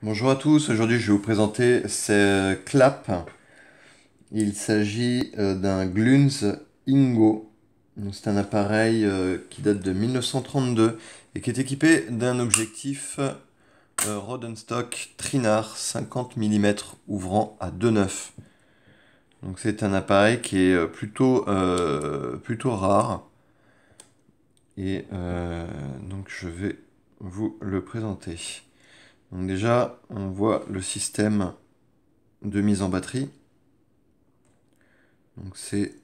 Bonjour à tous, aujourd'hui je vais vous présenter ce clap. Il s'agit d'un Glunz Ingo. Donc, c'est un appareil qui date de 1932 et qui est équipé d'un objectif Rodenstock Trinard 50 mm ouvrant à 2,9. Donc c'est un appareil qui est plutôt rare et donc je vais vous le présenter. Donc déjà on voit le système de mise en batterie. Donc c'est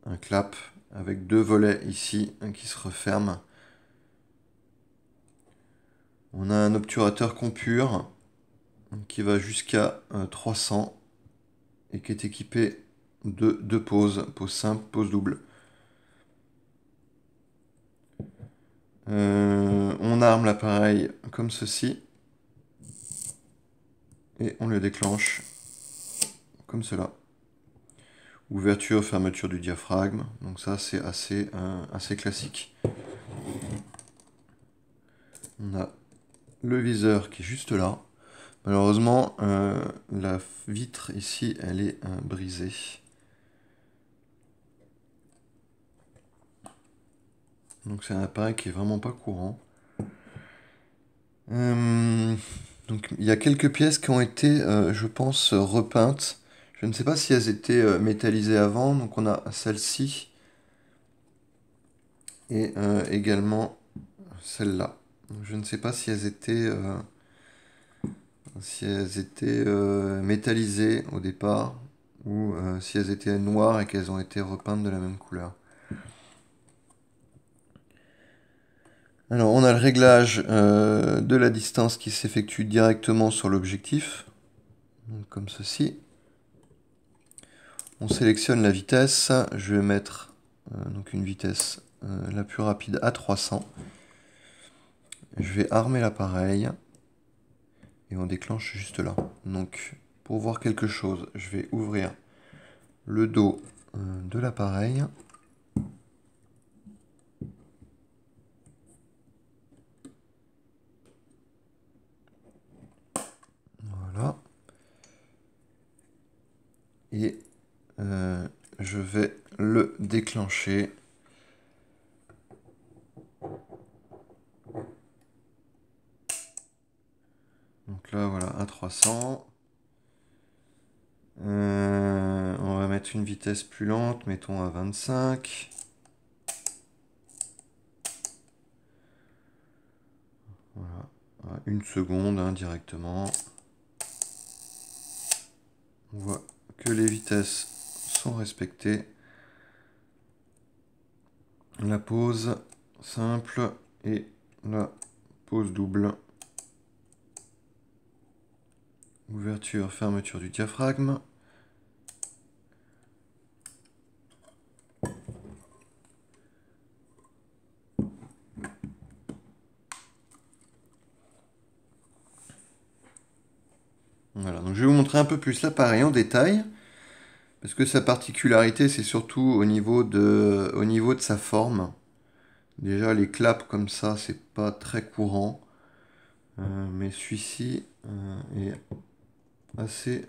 un clap avec deux volets ici qui se referment. On a un obturateur compure qui va jusqu'à 300 et qui est équipé de deux pauses, pause simple, pause double. On arme l'appareil comme ceci et on le déclenche comme cela. Ouverture, fermeture du diaphragme, donc ça c'est assez classique. On a le viseur qui est juste là. Malheureusement, la vitre ici, elle est brisée. Donc c'est un appareil qui est vraiment pas courant. Donc il y a quelques pièces qui ont été, je pense, repeintes. Je ne sais pas si elles étaient métallisées avant. Donc on a celle-ci et également celle-là. Je ne sais pas si elles étaient métallisées au départ ou si elles étaient noires et qu'elles ont été repeintes de la même couleur. Alors on a le réglage de la distance qui s'effectue directement sur l'objectif, comme ceci. On sélectionne la vitesse, je vais mettre donc une vitesse la plus rapide à 300. Je vais armer l'appareil et on déclenche juste là. Donc pour voir quelque chose, je vais ouvrir le dos de l'appareil. Voilà. Et je vais le déclencher. Donc là, voilà, à 300. On va mettre une vitesse plus lente, mettons à 25. Voilà, à 1 seconde directement. On voit que les vitesses sont respectées. La pause simple et la pause double. Ouverture, fermeture du diaphragme. Voilà, donc je vais vous montrer un peu plus l'appareil en détail, parce que sa particularité, c'est surtout au niveau de sa forme. Déjà, les claps comme ça, c'est pas très courant, mais celui-ci est assez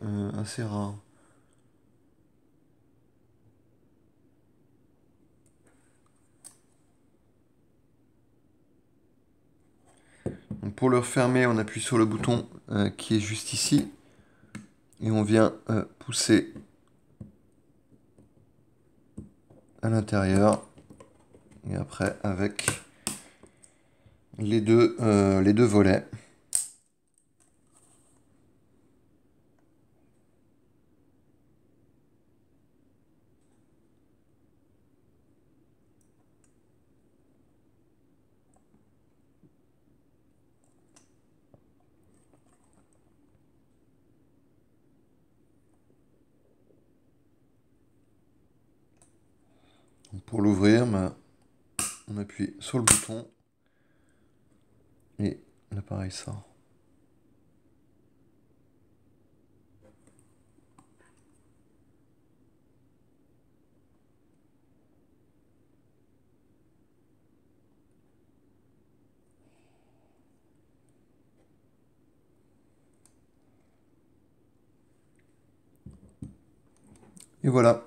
rare. Donc pour le refermer, on appuie sur le bouton qui est juste ici, et on vient pousser à l'intérieur, et après avec les deux volets. Donc pour l'ouvrir, on appuie sur le bouton et l'appareil sort. Et voilà.